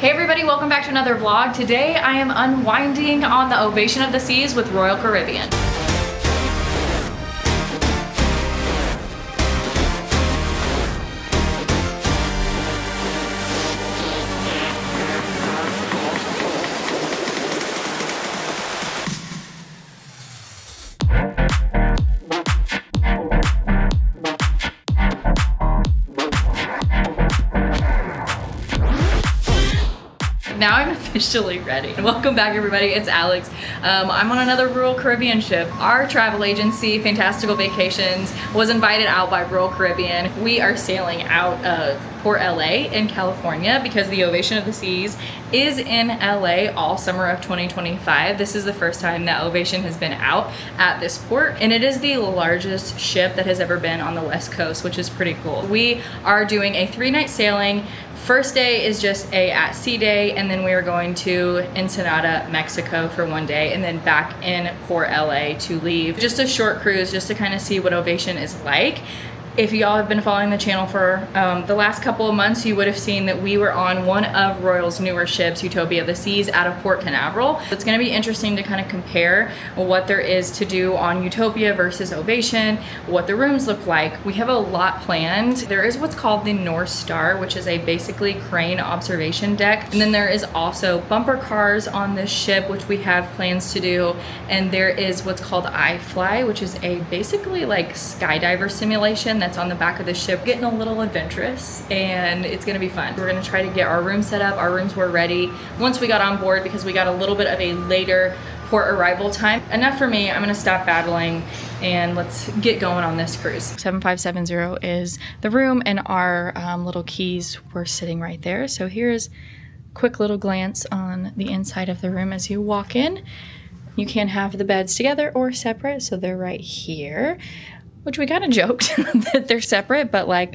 Hey everybody, welcome back to another vlog. Today I am unwinding on the Ovation of the Seas with Royal Caribbean. Now I'm officially ready. Welcome back everybody, it's Alex. I'm on another Royal Caribbean ship. Our travel agency, Fantastical Vacations, was invited out by Royal Caribbean. We are sailing out of Port LA in California because the Ovation of the Seas is in LA all summer of 2025. This is the first time that Ovation has been out at this port, and it is the largest ship that has ever been on the West Coast, which is pretty cool. We are doing a 3-night sailing. First day is just a at sea day, and then we are going to Ensenada, Mexico for 1 day, and then back in Port LA to leave. Just a short cruise just to kind of see what Ovation is like. If y'all have been following the channel for the last couple of months, you would have seen that we were on one of Royal's newer ships, Utopia of the Seas, out of Port Canaveral. It's gonna be interesting to kind of compare what there is to do on Utopia versus Ovation, what the rooms look like. We have a lot planned. There is what's called the North Star, which is a basically crane observation deck. And then there is also bumper cars on this ship, which we have plans to do. And there is what's called iFly, which is a basically like skydiver simulation that's on the back of the ship. Getting a little adventurous, and it's gonna be fun. We're gonna try to get our room set up. Our rooms were ready once we got on board because we got a little bit of a later port arrival time. Enough for me, I'm gonna stop babbling and let's get going on this cruise. 7570 is the room, and our little keys were sitting right there. So here's a quick little glance on the inside of the room as you walk in. You can have the beds together or separate, so they're right here. Which we kind of joked that they're separate, but like,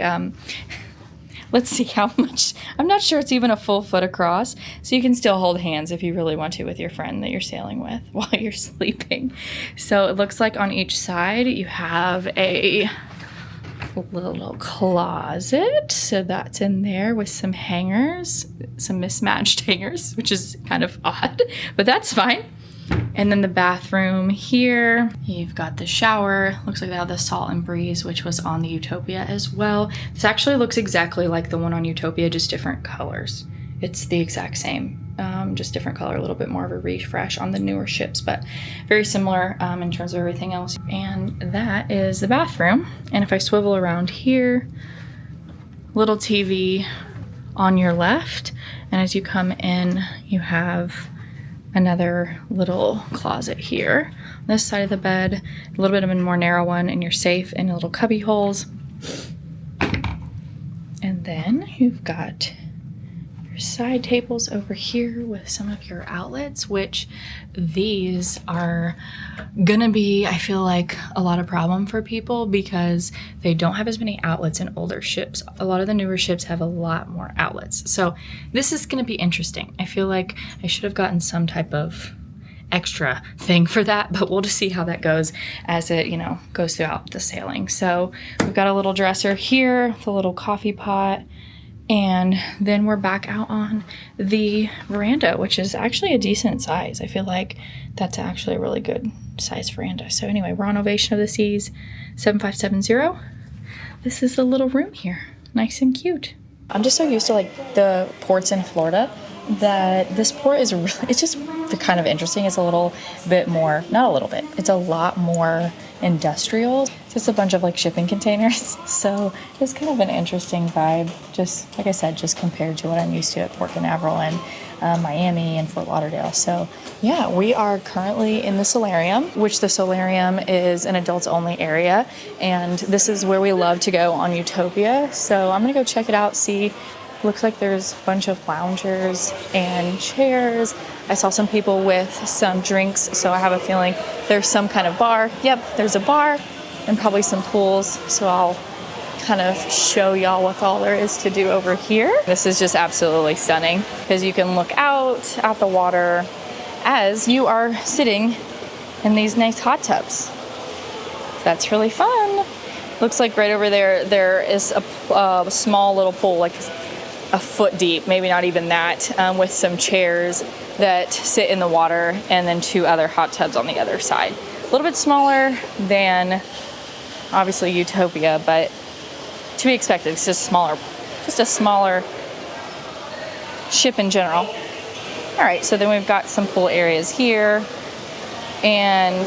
let's see how much. I'm not sure it's even a full foot across, so you can still hold hands if you really want to with your friend that you're sailing with while you're sleeping. So it looks like on each side you have a little closet, so that's in there with some hangers, some mismatched hangers, which is kind of odd, but that's fine. And then the bathroom here, you've got the shower. Looks like they have the Salt and Breeze, which was on the Utopia as well. This actually looks exactly like the one on Utopia, just different colors. It's the exact same, just different color, a little bit more of a refresh on the newer ships, but very similar in terms of everything else. And that is the bathroom. And if I swivel around here, little TV on your left. And as you come in, you have another little closet here. On this side of the bed, a little bit of a more narrow one, and you're safe in little cubby holes. And then you've got your side tables over here with some of your outlets, which these are gonna be, I feel like, a lot of problem for people because they don't have as many outlets in older ships. A lot of the newer ships have a lot more outlets. So this is gonna be interesting. I feel like I should have gotten some type of extra thing for that, but we'll just see how that goes as it, goes throughout the sailing. So we've got a little dresser here, the little coffee pot, and then we're back out on the veranda, which is actually a decent size. I feel like that's actually a really good size veranda. So anyway, we're on Ovation of the Seas 7570. This is the little room here. Nice and cute. I'm just so used to like the ports in Florida that this port is really, it's just kind of interesting. It's a little bit more, not a little bit, it's a lot more industrial. It's just a bunch of like shipping containers. So it's kind of an interesting vibe. Just like I said, just compared to what I'm used to at Port Canaveral and Miami and Fort Lauderdale. So yeah, we are currently in the Solarium, which the Solarium is an adults only area. And this is where we love to go on Utopia. So I'm gonna go check it out, see. Looks like there's a bunch of loungers and chairs. I saw some people with some drinks, so I have a feeling there's some kind of bar. Yep, there's a bar and probably some pools. So I'll kind of show y'all what all there is to do over here. This is just absolutely stunning because you can look out at the water as you are sitting in these nice hot tubs. That's really fun. Looks like right over there, there is a small little pool, like a foot deep, maybe not even that, with some chairs that sit in the water, and then 2 other hot tubs on the other side. A little bit smaller than obviously Utopia, but to be expected. It's just a smaller ship in general. All right, so then we've got some pool areas here and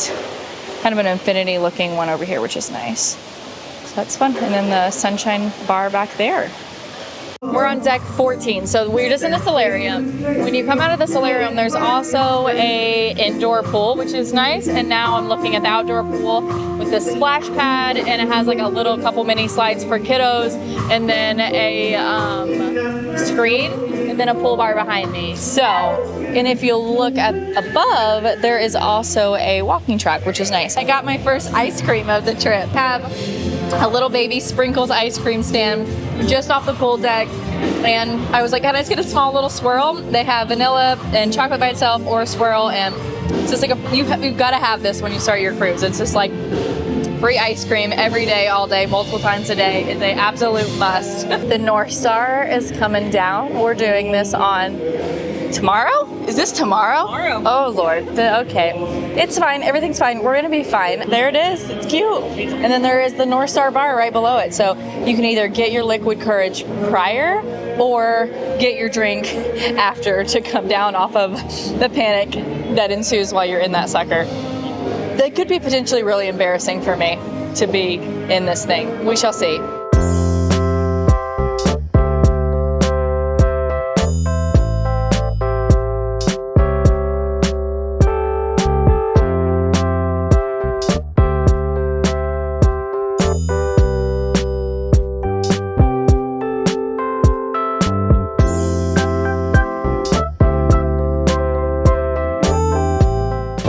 kind of an infinity looking one over here, which is nice. So that's fun. And then the sunshine bar back there. We're on deck 14, so we're just in the Solarium. When you come out of the Solarium, there's also a indoor pool, which is nice. And now I'm looking at the outdoor pool with the splash pad, and it has like a little couple mini slides for kiddos, and then a screen, and then a pool bar behind me. So, and if you look at above, there is also a walking track, which is nice. I got my first ice cream of the trip. Have a little baby Sprinkles ice cream stand just off the pool deck, and I was like, can I just get a small little swirl? They have vanilla and chocolate by itself, or a swirl, and it's just like you've got to have this when you start your cruise. It's just like free ice cream every day, all day, multiple times a day. It's an absolute must. The North Star is coming down. We're doing this on tomorrow? Is this tomorrow? Tomorrow. Oh Lord. Okay. It's fine. Everything's fine. We're gonna be fine. There it is. It's cute. And then there is the North Star bar right below it. So you can either get your liquid courage prior or get your drink after to come down off of the panic that ensues while you're in that sucker. That could be potentially really embarrassing for me to be in this thing. We shall see.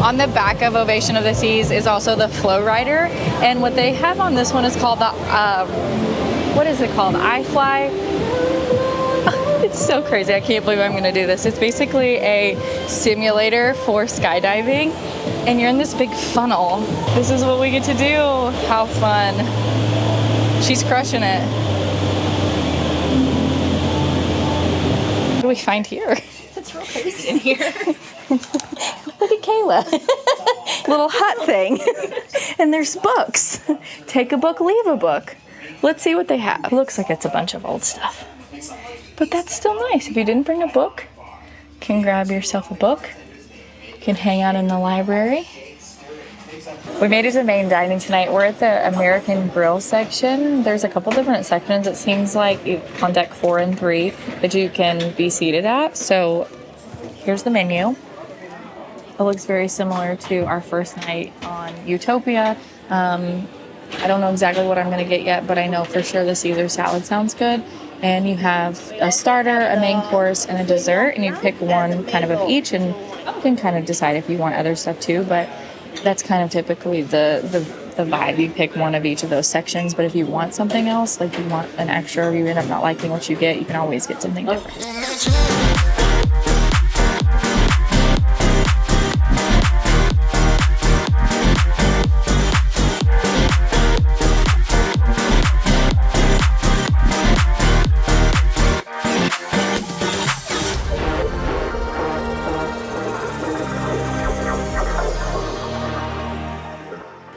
On the back of Ovation of the Seas is also the Flow Rider, and what they have on this one is called the, what is it called? iFly? It's so crazy. I can't believe I'm gonna do this. It's basically a simulator for skydiving, and you're in this big funnel. This is what we get to do. How fun. She's crushing it. What do we find here? It's real crazy in here. Look at Kayla. Little hut thing. And there's books. Take a book, leave a book. Let's see what they have. Looks like it's a bunch of old stuff. But that's still nice. If you didn't bring a book, you can grab yourself a book. You can hang out in the library. We made it to main dining tonight. We're at the American Grill section. There's a couple different sections. It seems like on deck 4 and 3 that you can be seated at. So here's the menu. It looks very similar to our first night on Utopia. I don't know exactly what I'm going to get yet, but I know for sure the Caesar salad sounds good. And you have a starter, a main course, and a dessert, and you pick one kind of each, and you can kind of decide if you want other stuff too, but that's kind of typically the vibe. You pick one of each of those sections, but if you want something else, like you want an extra, or you end up not liking what you get, you can always get something different.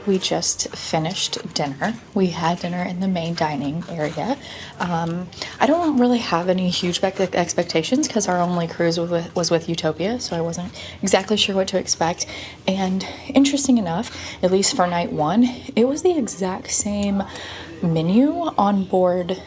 We just finished dinner. We had dinner in the main dining area. I don't really have any huge expectations because our only cruise was with Utopia, so I wasn't exactly sure what to expect. And interesting enough, at least for night 1, it was the exact same menu on board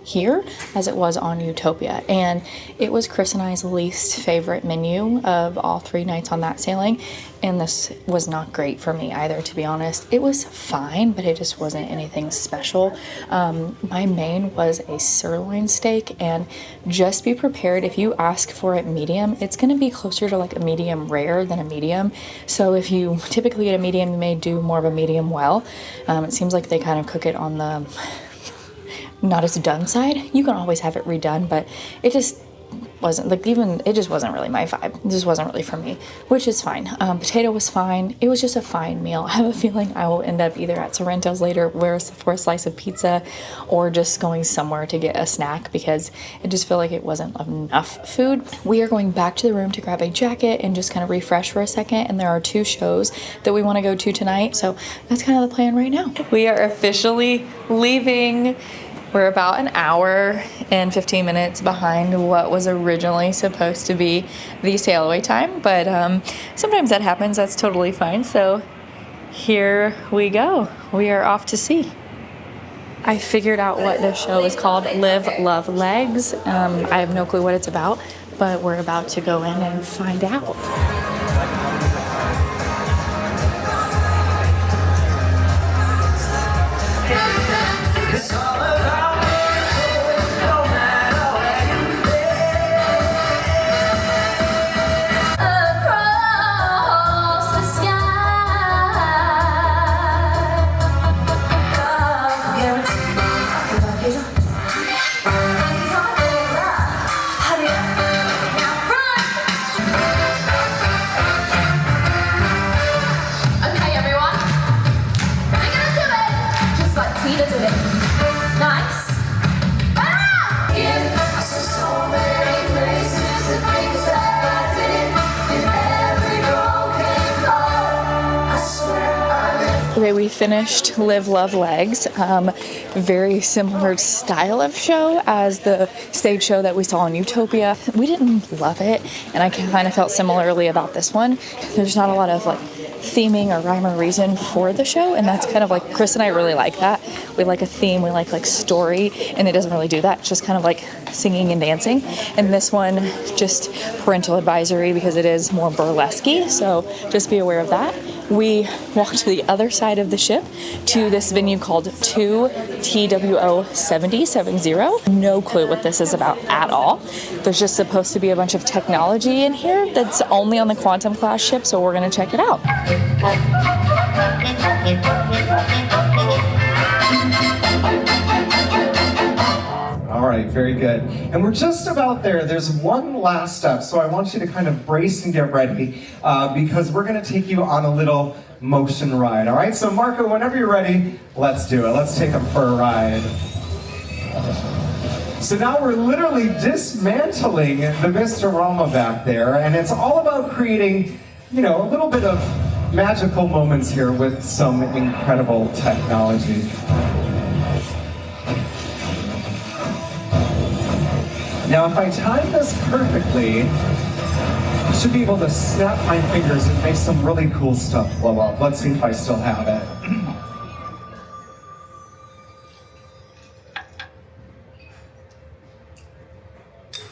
here as it was on Utopia, and it was Chris and I's least favorite menu of all 3 nights on that sailing, and this was not great for me either, to be honest. It was fine, but it just wasn't anything special. My main was a sirloin steak, and just be prepared, if you ask for it medium, it's going to be closer to like a medium rare than a medium. So if you typically get a medium, you may do more of a medium well. It seems like they kind of cook it on the not as done side. You can always have it redone, but it just wasn't like, even it just wasn't really my vibe. It just wasn't really for me, which is fine. Potato was fine. It was just a fine meal. I have a feeling I will end up either at Sorrento's later for a slice of pizza, or just going somewhere to get a snack, because I just feel like it wasn't enough food. We are going back to the room to grab a jacket and just kind of refresh for a second, and there are 2 shows that we want to go to tonight, so that's kind of the plan right now. We are officially leaving. We're about an hour and 15 minutes behind what was originally supposed to be the sail away time, but sometimes that happens. That's totally fine. So here we go. We are off to sea. I figured out what the show is called, Live, Love, Legs. I have no clue what it's about, but we're about to go in and find out. Okay, we finished Live, Love, Legs. Very similar style of show as the stage show that we saw in Utopia. We didn't love it, and I kind of felt similarly about this one. There's not a lot of like theming or rhyme or reason for the show, and that's kind of like, Chris and I really like that. We like a theme, we like story, and it doesn't really do that. It's just kind of like singing and dancing. And this one, just parental advisory, because it is more burlesque-y, so just be aware of that. We walked to the other side of the ship to this venue called 2TWO70. No clue what this is about at all. There's just supposed to be a bunch of technology in here that's only on the Quantum class ship, so we're going to check it out. All right, very good. And we're just about there. There's one last step, so I want you to kind of brace and get ready, because we're going to take you on a little motion ride. All right, so Marco, whenever you're ready, let's do it. Let's take them for a ride. So now we're literally dismantling the Vistarama back there, and it's all about creating, you know, a little bit of magical moments here with some incredible technology. Now, if I time this perfectly, I should be able to snap my fingers and make some really cool stuff blow up. Let's see if I still have it.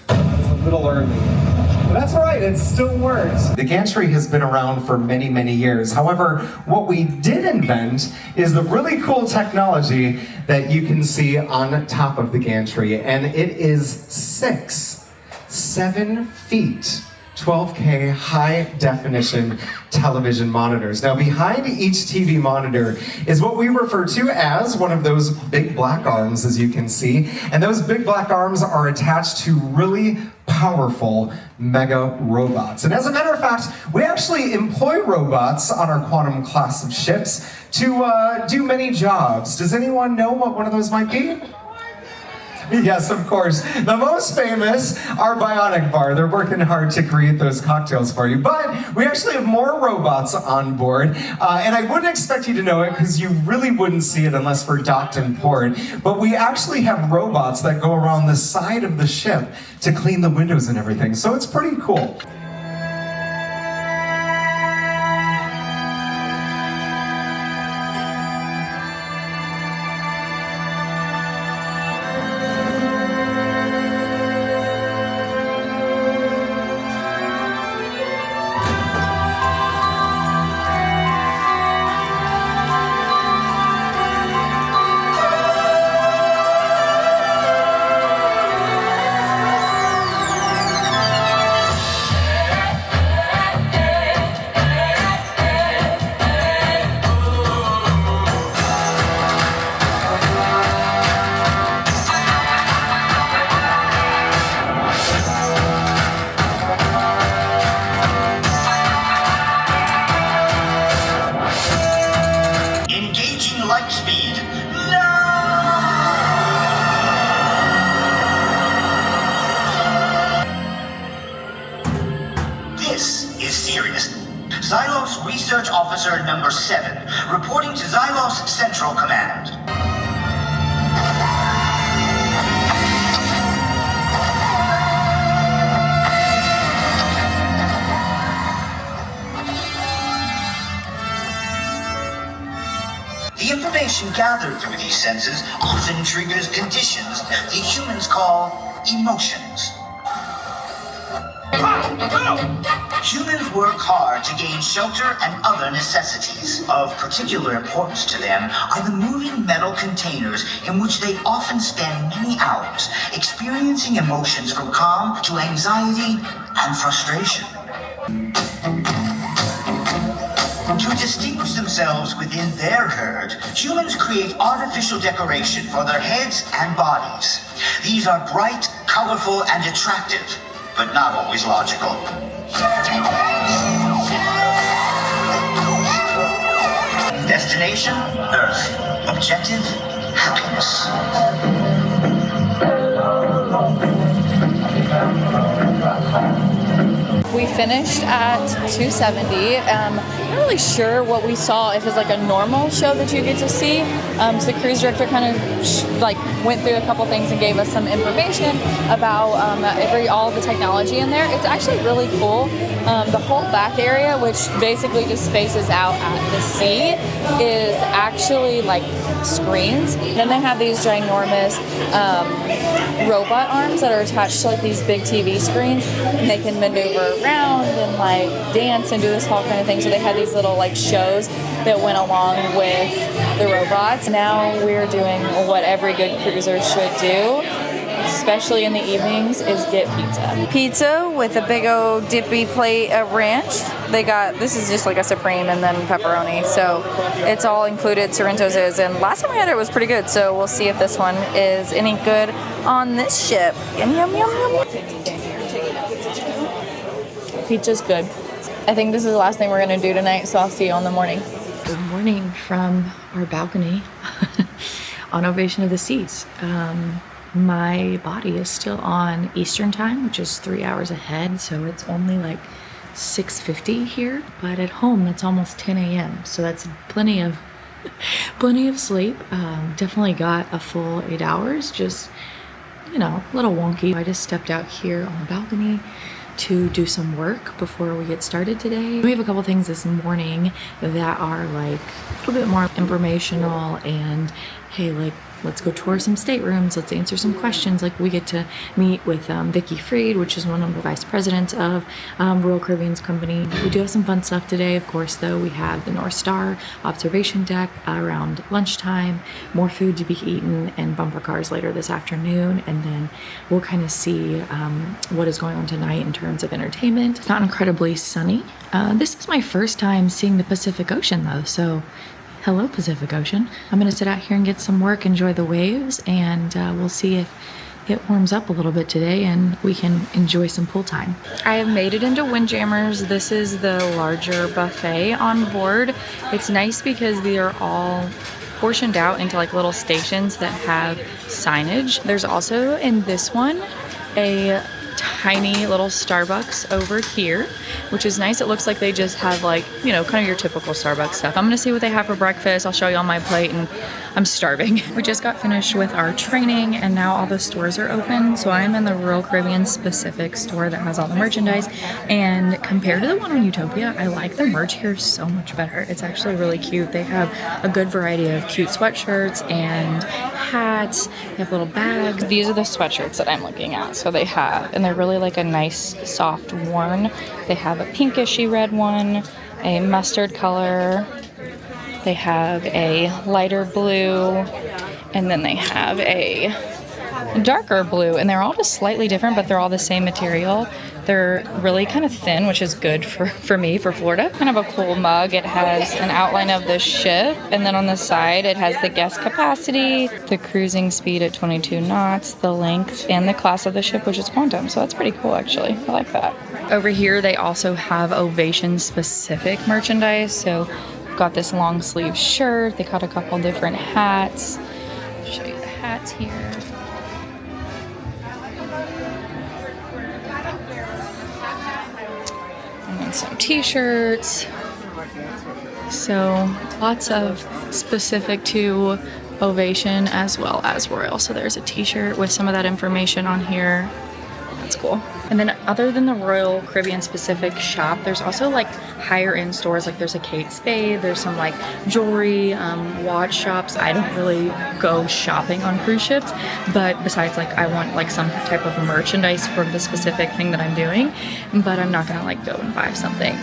It's a little early. But that's all right, it still works. The gantry has been around for many, many years. However, what we did invent is the really cool technology that you can see on top of the gantry, and it is 7 feet, 12K high definition television monitors. Now, behind each TV monitor is what we refer to as one of those big black arms, as you can see. And those big black arms are attached to really powerful mega robots. And as a matter of fact, we actually employ robots on our Quantum class of ships to do many jobs. Does anyone know what one of those might be? Yes, of course. The most famous are Bionic Bar. They're working hard to create those cocktails for you. But we actually have more robots on board. And I wouldn't expect you to know it because you really wouldn't see it unless we're docked in port. But we actually have robots that go around the side of the ship to clean the windows and everything. So it's pretty cool. This is serious. Xylos Research Officer number 7, reporting to Xylos Central Command. The information gathered through these senses often triggers conditions that humans call emotions. Humans work hard to gain shelter and other necessities. Of particular importance to them are the moving metal containers in which they often spend many hours, experiencing emotions from calm to anxiety and frustration. To distinguish themselves within their herd, humans create artificial decoration for their heads and bodies. These are bright, colorful, and attractive, but not always logical. Destination, Earth. Objective, happiness. We finished at 270. I'm not really sure what we saw, if it's like a normal show that you get to see. So the cruise director kind of went through a couple things and gave us some information about all the technology in there. It's actually really cool. The whole back area, which basically just faces out at the sea, is actually like screens. Then they have these ginormous robot arms that are attached to like these big TV screens, and they can maneuver around and like dance and do this whole kind of thing. So they had these little like shows that went along with the robots. Now we're doing what every good cruiser should do, especially in the evenings, is get pizza. Pizza with a big old dippy plate of ranch. They got, this is just like a supreme and then pepperoni, so it's all included. Sorrento's is, and last time we had it was pretty good, so we'll see if this one is any good on this ship. Yum, yum, yum, yum. Pizza's good. I think this is the last thing we're gonna do tonight, so I'll see you on the morning. Good morning from our balcony on Ovation of the Seas. My body is still on Eastern time, which is 3 hours ahead, so it's only like 6:50 here, but at home that's almost 10 a.m. so that's plenty of sleep. Definitely got a full 8 hours, just, you know, a little wonky. I just stepped out here on the balcony to do some work before we get started today. We have a couple things this morning that are like a little bit more informational and, hey, like, let's go tour some staterooms, let's answer some questions. Like, we get to meet with Vicky Freed, which is one of the vice presidents of Royal Caribbean's company. We do have some fun stuff today. Of course, though, we have the North Star observation deck around lunchtime, more food to be eaten, and bumper cars later this afternoon. And then we'll kind of see what is going on tonight in terms of entertainment. It's not incredibly sunny. This is my first time seeing the Pacific Ocean, though, so hello, Pacific Ocean. I'm gonna sit out here and get some work, enjoy the waves, and we'll see if it warms up a little bit today and we can enjoy some pool time. I have made it into Windjammers. This is the larger buffet on board. It's nice because they are all portioned out into like little stations that have signage. There's also in this one a tiny little Starbucks over here, which is nice. It looks like they just have like, you know, kind of your typical Starbucks stuff. I'm gonna see what they have for breakfast. I'll show you on my plate, and I'm starving. We just got finished with our training and now all the stores are open. So I'm in the Royal Caribbean specific store that has all the merchandise, and compared to the one on Utopia, I like the merch here so much better. It's actually really cute. They have a good variety of cute sweatshirts and hats. They have little bags. These are the sweatshirts that I'm looking at. So they have, and they're really like a nice soft worn. They have a pinkishy red one, a mustard color, they have a lighter blue, and then they have a darker blue, and they're all just slightly different, but they're all the same material. They're really kind of thin, which is good for me, for Florida. Kind of a cool mug. It has an outline of the ship, and then on the side it has the guest capacity, the cruising speed at 22 knots, the length, and the class of the ship, which is Quantum. So that's pretty cool, actually. I like that. Over here they also have Ovation specific merchandise. So we've got this long sleeve shirt. They got a couple different hats. I'll show you the hats here. and some t-shirts. So lots of specific to Ovation as well as Royal. So there's a t-shirt with some of that information on here. That's cool. And then other than the Royal Caribbean specific shop, there's also like higher end stores. Like there's a Kate Spade, there's some like jewelry, watch shops. I don't really go shopping on cruise ships, but besides like I want like some type of merchandise for the specific thing that I'm doing, but I'm not gonna like go and buy something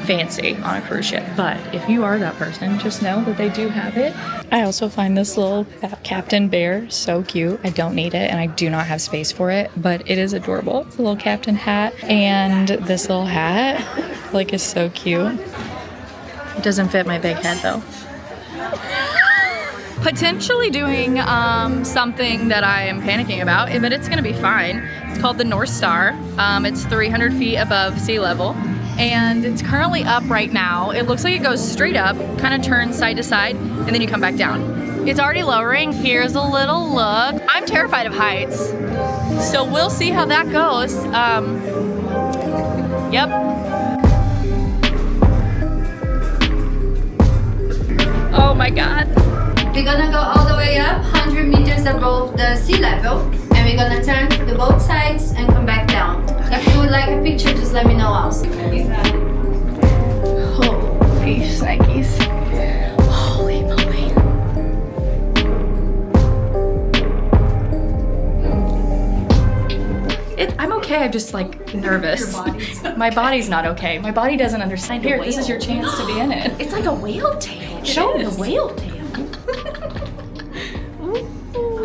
fancy on a cruise ship. But if you are that person, just know that they do have it. I also find this little Captain Bear so cute. I don't need it and I do not have space for it, but it is adorable. It's a little captain hat, and this little hat like is so cute. It doesn't fit my big head though. Potentially doing something that I am panicking about, but it's gonna be fine. It's called the North Star. It's 300 feet above sea level. And it's currently up right now. It looks like it goes straight up, kind of turns side to side, and then you come back down. It's already lowering. Here's a little look. I'm terrified of heights, so we'll see how that goes. Yep. Oh my God. We're gonna go all the way up 100 meters above the sea level, and we're gonna turn to both sides and come back down. If you would like a picture, just let me know also. Holy psyches. Holy moly. I'm okay, I'm just like nervous. My body's not okay. My body doesn't understand. Here, this is your chance to be in it. It's like a whale tail. Show me the whale tail.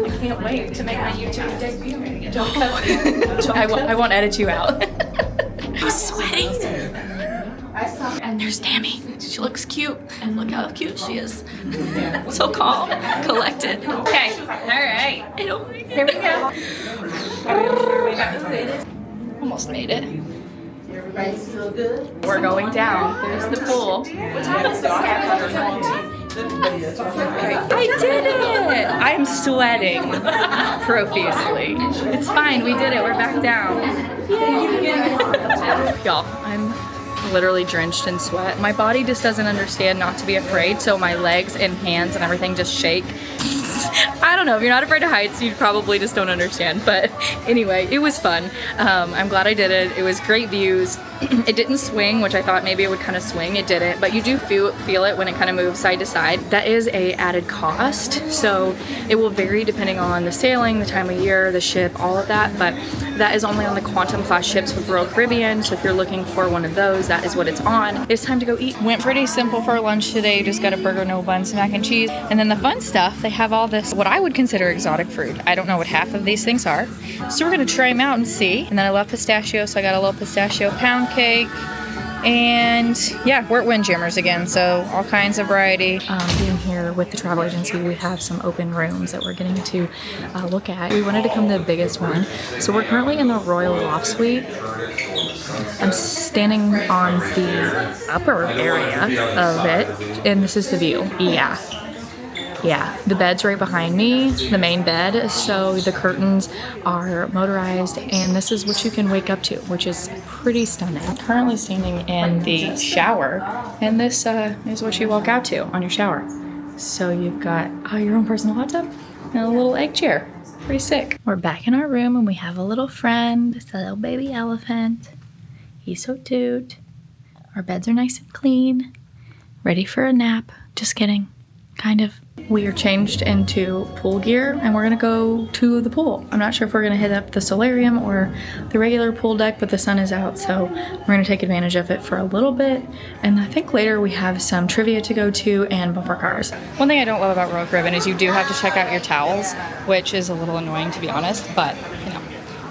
I can't wait to make my YouTube debut. Don't cut me. I won't edit you out. I'm sweating. And there's Tammy. She looks cute. And look how cute she is. So calm, collected. Okay, all right. Here we go. Almost made it. We're going down. There's the pool. I did it! I'm sweating profusely. It's fine, we did it. We're back down. Y'all, I'm literally drenched in sweat. My body just doesn't understand not to be afraid, so my legs and hands and everything just shake. I don't know, if you're not afraid of heights, you probably just don't understand. But anyway, it was fun. I'm glad I did it. It was great views. It didn't swing, which I thought maybe it would kind of swing. It didn't, but you do feel it when it kind of moves side to side. That is a added cost, so it will vary depending on the sailing, the time of year, the ship, all of that, but that is only on the Quantum class ships with Royal Caribbean, so if you're looking for one of those, that is what it's on. It's time to go eat. Went pretty simple for lunch today, just got a burger, no buns, mac and cheese, and then the fun stuff, they have all this, what I would consider exotic fruit. I don't know what half of these things are, so we're gonna try them out and see. And then I love pistachio, so I got a little pistachio pound cake. And yeah, we're at Windjammers again, so all kinds of variety. Being here with the travel agency, we have some open rooms that we're getting to look at. We wanted to come to the biggest one. So we're currently in the Royal Loft Suite. I'm standing on the upper area of it, and this is the view. Yeah, the bed's right behind me, the main bed, so the curtains are motorized, and this is what you can wake up to, which is pretty stunning. I'm currently standing in the shower, and this is what you walk out to on your shower. So you've got your own personal hot tub and a little egg chair. Pretty sick. We're back in our room, and we have a little friend. It's a little baby elephant. He's so cute. Our beds are nice and clean, ready for a nap. Just kidding. Kind of. We are changed into pool gear and we're gonna go to the pool. I'm not sure if we're gonna hit up the Solarium or the regular pool deck, but the sun is out, so we're gonna take advantage of it for a little bit. And I think later we have some trivia to go to and bumper cars. One thing I don't love about Royal Caribbean is you do have to check out your towels, which is a little annoying to be honest, but you know,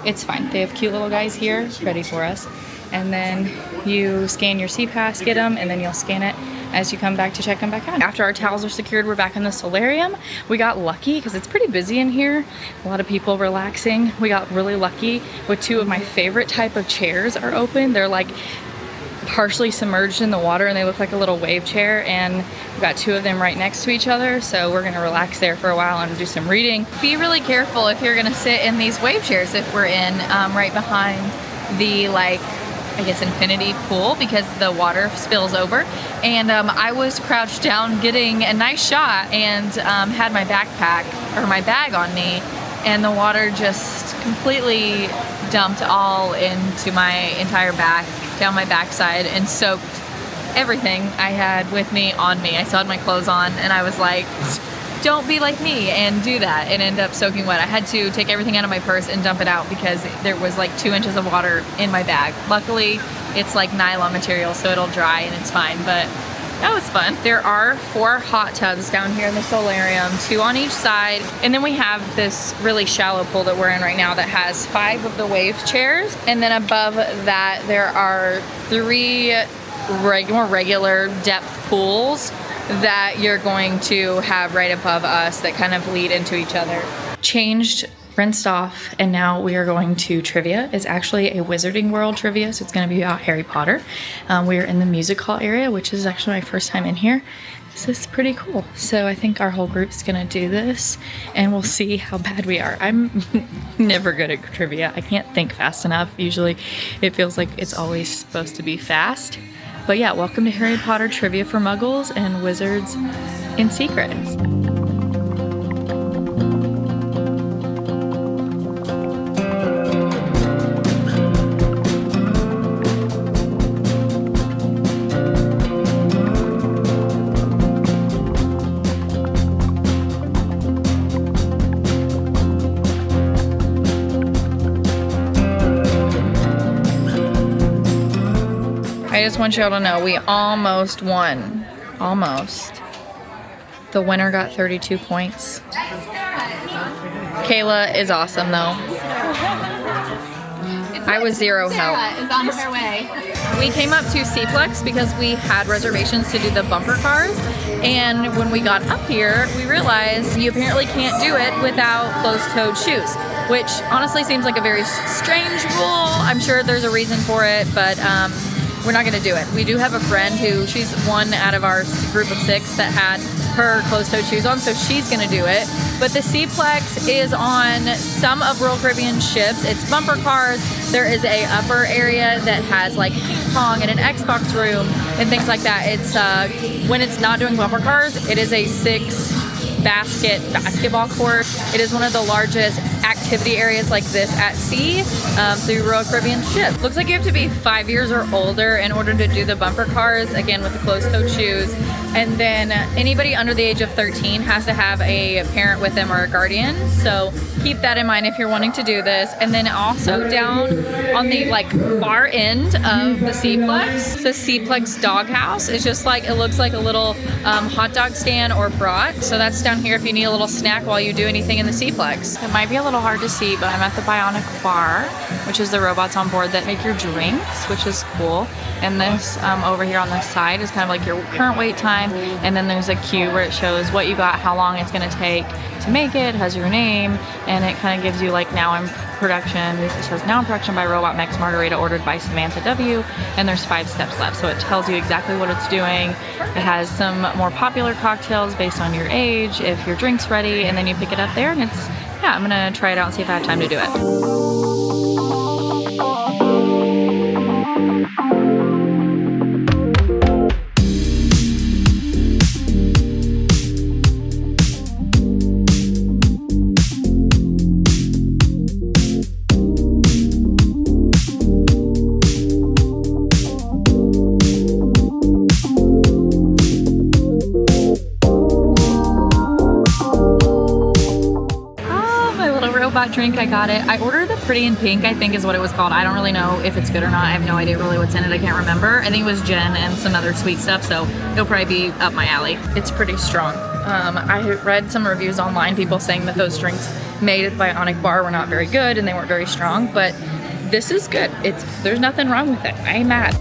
it's fine. They have cute little guys here ready for us. And then you scan your SeaPass, get them, and then you'll scan it as you come back to check them back out. After our towels are secured, we're back in the Solarium. We got lucky because it's pretty busy in here. A lot of people relaxing. We got really lucky with two of my favorite type of chairs are open. They're like partially submerged in the water and they look like a little wave chair, and we've got two of them right next to each other, so we're gonna relax there for a while and do some reading. Be really careful if you're gonna sit in these wave chairs if we're in right behind the like I guess, infinity pool because the water spills over. And I was crouched down getting a nice shot and had my backpack or my bag on me, and the water just completely dumped all into my entire back, down my backside, and soaked everything I had with me on me. I still had my clothes on, and I was like, don't be like me and do that and end up soaking wet. I had to take everything out of my purse and dump it out because there was like 2 inches of water in my bag. Luckily, it's like nylon material, so it'll dry and it's fine, but that was fun. There are 4 hot tubs down here in the Solarium, 2 on each side, and then we have this really shallow pool that we're in right now that has 5 of the wave chairs, and then above that there are 3 more regular depth pools that you're going to have right above us that kind of lead into each other. Changed, rinsed off, and now we are going to trivia. It's actually a Wizarding World trivia, so it's going to be about Harry Potter. We're in the music hall area, which is actually my first time in here. This is pretty cool. So I think our whole group's gonna do this, and we'll see how bad we are. I'm never good at trivia. I can't think fast enough. Usually it feels like it's always supposed to be fast. But yeah, welcome to Harry Potter trivia for Muggles and Wizards in Secret. I just want y'all to know we almost won. Almost. The winner got 32 points. Kayla is awesome though. I was zero help. Sarah is on her way. We came up to SeaPlex because we had reservations to do the bumper cars, and when we got up here we realized you apparently can't do it without closed-toed shoes, which honestly seems like a very strange rule. I'm sure there's a reason for it, but we're not gonna do it. We do have a friend who, she's one out of our group of 6 that had her closed-toed shoes on, so she's gonna do it. But the SeaPlex is on some of Royal Caribbean ships. It's bumper cars. There is a upper area that has like ping pong and an Xbox room and things like that. It's when it's not doing bumper cars, it is a 6 basketball court. It is one of the largest activity areas like this at sea through Royal Caribbean ship. Looks like you have to be 5 years or older in order to do the bumper cars, again with the closed-toed shoes. And then anybody under the age of 13 has to have a parent with them or a guardian. So keep that in mind if you're wanting to do this. And then also down on the like far end of the SeaPlex, the SeaPlex Doghouse is just like, it looks like a little hot dog stand or brat. So that's down here if you need a little snack while you do anything in the SeaPlex. It might be a little hard to see, but I'm at the Bionic Bar, which is the robots on board that make your drinks, which is cool. And this over here on this side is kind of like your current wait time. And then there's a queue where it shows what you got, how long it's gonna take to make it, has your name, and it kind of gives you like now in production. It says now in production by Robot Max Margarita, ordered by Samantha W. And there's 5 steps left, so it tells you exactly what it's doing. It has some more popular cocktails based on your age, if your drink's ready, and then you pick it up there, and it's, yeah, I'm gonna try it out and see if I have time to do it. Drink, I got it. I ordered the Pretty in Pink, I think is what it was called. I don't really know if it's good or not. I have no idea really what's in it. I can't remember. I think it was gin and some other sweet stuff, so it'll probably be up my alley. It's pretty strong. I read some reviews online, people saying that those drinks made at the Bionic Bar were not very good and they weren't very strong, but this is good. There's nothing wrong with it. I ain't mad.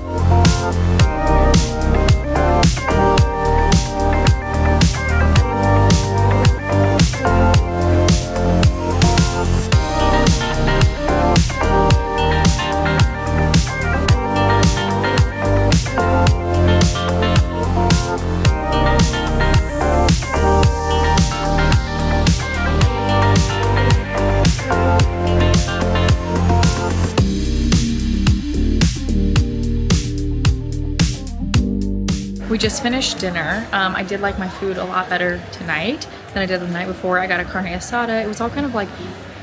We just finished dinner. I did like my food a lot better tonight than I did the night before. I got a carne asada. It was all kind of like,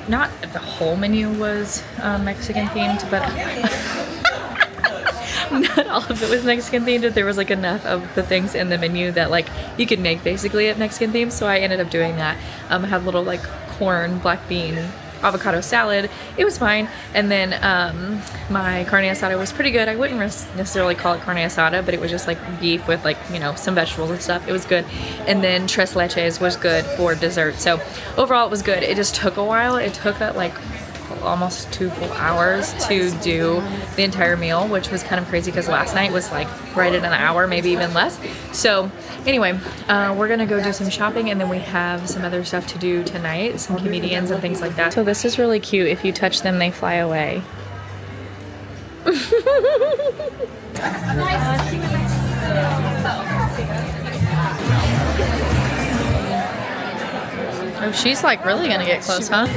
not the whole menu was Mexican themed, but not all of it was Mexican themed, but there was like enough of the things in the menu that like you could make basically at Mexican themed, so I ended up doing that. I had little like corn, black bean, avocado salad. It was fine. And then my carne asada was pretty good. I wouldn't necessarily call it carne asada, but it was just like beef with like, you know, some vegetables and stuff. It was good. And then tres leches was good for dessert. So overall it was good. It just took a while. It took like almost 2 full hours to do the entire meal, which was kind of crazy because last night was like right at an hour, maybe even less. So anyway, we're gonna go do some shopping, and then we have some other stuff to do tonight, some comedians and things like that. So this is really cute. If you touch them, they fly away. Oh, she's like really gonna get close, huh?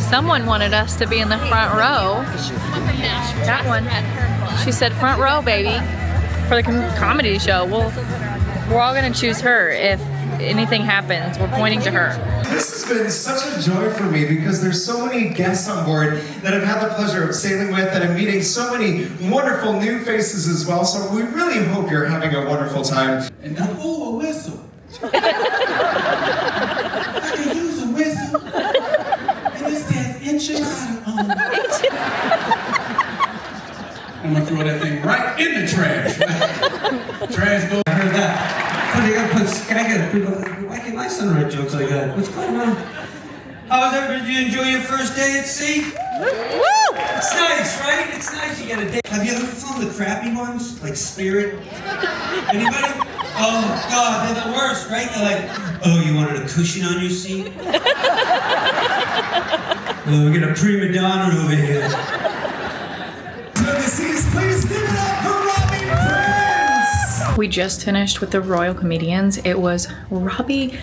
Someone wanted us to be in the front row. That one. She said front row, baby, for the comedy show. Well, we're all gonna choose her. If anything happens, we're pointing to her. This has been such a joy for me because there's so many guests on board that I've had the pleasure of sailing with, and I'm meeting so many wonderful new faces as well. So we really hope you're having a wonderful time. And now, oh, a whistle. I can use a whistle. And it says enchilada on it. I'm gonna throw that thing right in the trash. Trash goes. I heard that. So they gotta put, can I get people, why can't my son write jokes like that? What's going on? How was everybody? Did you enjoy your first day at sea? Woo! It's nice, right? It's nice you get a day. Have you ever flown the crappy ones? Like Spirit? Anybody? Oh God, they're the worst, right? They're like, oh, you wanted a cushion on your seat? Oh, we got a prima donna over here. Please give it up for Robbie Prince! We just finished with the Royal Comedians. It was Robbie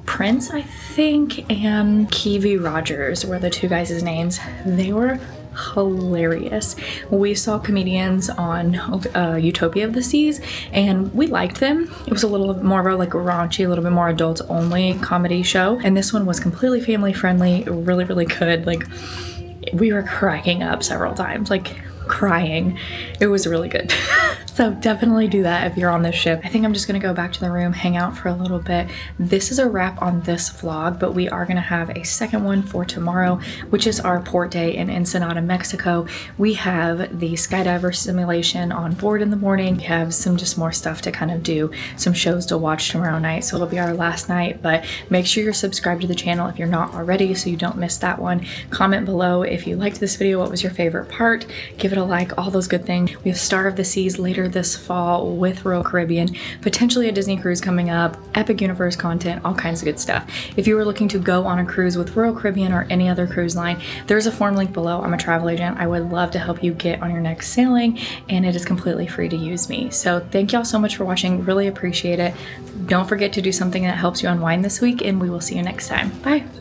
Prince, I think, and Kiwi Rogers were the two guys' names. They were hilarious. We saw comedians on Utopia of the Seas, and we liked them. It was a little more of a like raunchy, a little bit more adults only comedy show, and this one was completely family friendly, really, really good. Like, we were cracking up several times, like crying. It was really good. So definitely do that if you're on this ship. I think I'm just gonna go back to the room, hang out for a little bit. This is a wrap on this vlog, but we are gonna have a second one for tomorrow, which is our port day in Ensenada, Mexico. We have the skydiver simulation on board in the morning. We have some just more stuff to kind of do, some shows to watch tomorrow night. So it'll be our last night, but make sure you're subscribed to the channel if you're not already so you don't miss that one. Comment below if you liked this video, what was your favorite part? Give it a like, all those good things. We have Star of the Seas later this fall with Royal Caribbean, potentially a Disney cruise coming up, Epic Universe content, all kinds of good stuff. If you were looking to go on a cruise with Royal Caribbean or any other cruise line, there's a form link below. I'm a travel agent. I would love to help you get on your next sailing, and it is completely free to use me. So thank y'all so much for watching. Really appreciate it. Don't forget to do something that helps you unwind this week, and we will see you next time. Bye.